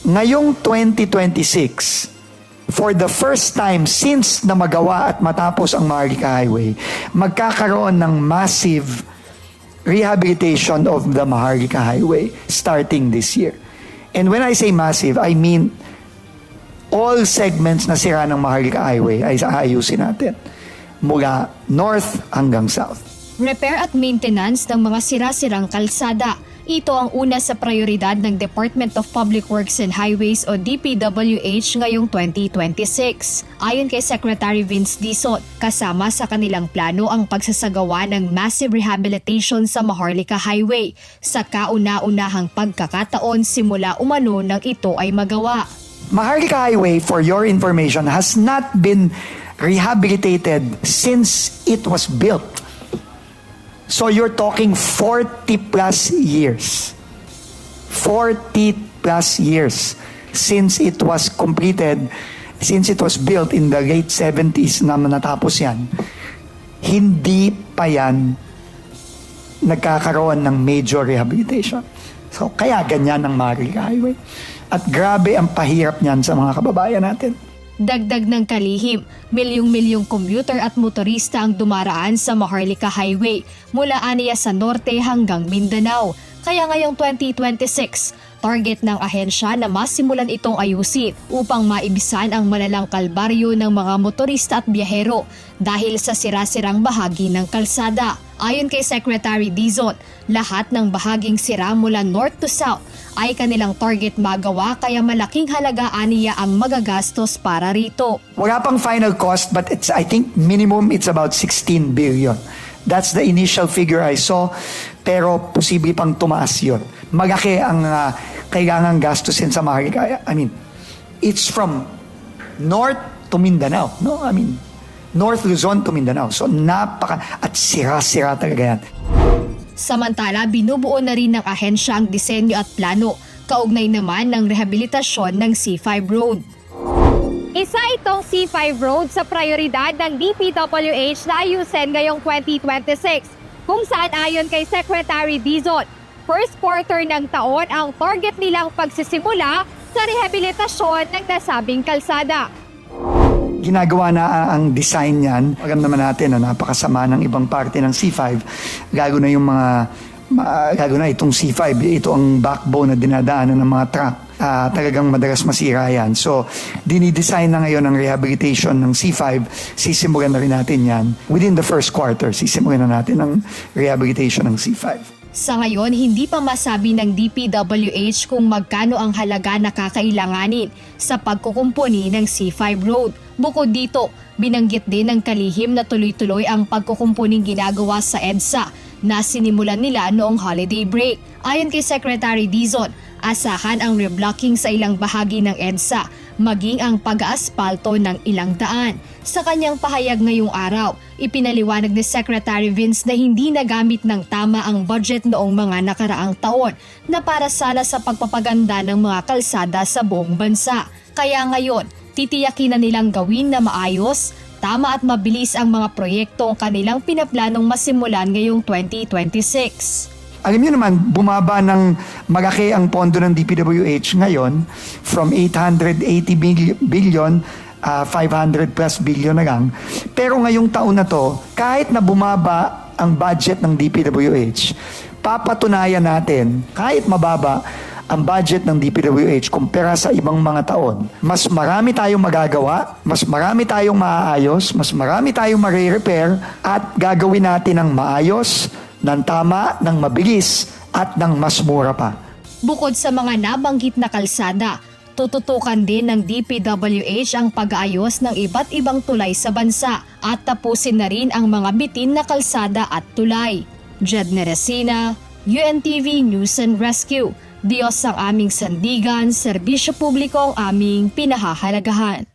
ngayong 2026, for the first time since na magawa at matapos ang Maharlika Highway, magkakaroon ng massive rehabilitation of the Maharlika Highway starting this year. And when I say massive, I mean all segments na sira ng Maharlika Highway ay aayusin natin mula north hanggang south. Repair at maintenance ng mga sira-sirang kalsada. Ito ang una sa prioridad ng Department of Public Works and Highways o DPWH ngayong 2026. Ayon kay Secretary Vince Dizon, kasama sa kanilang plano ang pagsasagawa ng massive rehabilitation sa Maharlika Highway sa kauna-unahang pagkakataon simula umano nang ito ay magawa. Maharlika Highway, for your information, has not been rehabilitated since it was built. So you're talking 40 plus years. 40 plus years since it was completed, since it was built in the late 70s na natapos yan. Hindi pa yan nagkakaroon ng major rehabilitation. So kaya ganyan ang Maharlika Highway. At grabe ang pahirap niyan sa mga kababayan natin. Dagdag ng kalihim, milyong-milyong commuter at motorista ang dumaraan sa Maharlika Highway mula aniya sa norte hanggang Mindanao. Kaya ngayong 2026, target ng ahensya na masimulan itong ayusin upang maibisan ang malalang kalbaryo ng mga motorista at biyahero dahil sa sira-sirang bahagi ng kalsada. Ayon kay Secretary Dizon, lahat ng bahaging sira mula north to south ay kanilang target magawa kaya malaking halaga aniya ang magagastos para rito. Wala pang final cost but I think minimum it's about 16 billion. That's the initial figure I saw, pero posible pang tumaas yun. Malaki ang kailangang gastusin sa Maharlika. I mean, it's from north to Mindanao. No? I mean, North Luzon to Mindanao. So at sira-sira talaga yan. Samantala, binubuo na rin ng ahensya ang disenyo at plano, kaugnay naman ng rehabilitasyon ng C5 Road. Isa itong C5 Road sa prioridad ng DPWH na ayusin ngayong 2026, kung saan ayon kay Secretary Dizon, first quarter ng taon ang target nilang pagsisimula sa rehabilitasyon ng nasabing kalsada. Ginagawa na ang design niyan. Alam naman natin na napakasama ng ibang parte ng C5, lalo na itong C5, ito ang backbone na dinadaanan ng mga truck. Talagang madalas masira yan. So, dinidesign na ngayon ang rehabilitation ng C5. Sisimulan na rin natin yan. Within the first quarter, sisimulan na natin ang rehabilitation ng C5. Sa ngayon, hindi pa masabi ng DPWH kung magkano ang halaga na kakailanganin sa pagkukumpuni ng C5 Road. Bukod dito, binanggit din ng kalihim na tuloy-tuloy ang pagkukumpuning ginagawa sa EDSA na sinimulan nila noong holiday break. Ayon kay Secretary Dizon, asahan ang reblocking sa ilang bahagi ng EDSA, maging ang pag-aaspalto ng ilang daan. Sa kanyang pahayag ngayong araw, ipinaliwanag ni Secretary Vince na hindi nagamit ng tama ang budget noong mga nakaraang taon na para sana sa pagpapaganda ng mga kalsada sa buong bansa. Kaya ngayon, titiyakin na nilang gawin na maayos, tama at mabilis ang mga proyektong kanilang pinaplanong masimulan ngayong 2026. Alam niyo naman, bumaba ng malaki ang pondo ng DPWH ngayon from 880 billion, 500 plus billion na lang. Pero ngayong taon na to, kahit na bumaba ang budget ng DPWH, papatunayan natin, kahit mababa ang budget ng DPWH kumpara sa ibang mga taon, mas marami tayong magagawa, mas marami tayong maaayos, mas marami tayong marirepair at gagawin natin ng maayos, ng tama, ng mabilis, at ng mas mura pa. Bukod sa mga nabanggit na kalsada, tututukan din ng DPWH ang pag-aayos ng iba't ibang tulay sa bansa at tapusin na rin ang mga bitin na kalsada at tulay. Jed Neresina, UNTV News and Rescue. Diyos ang aming sandigan, serbisyo publiko ang aming pinahahalagahan.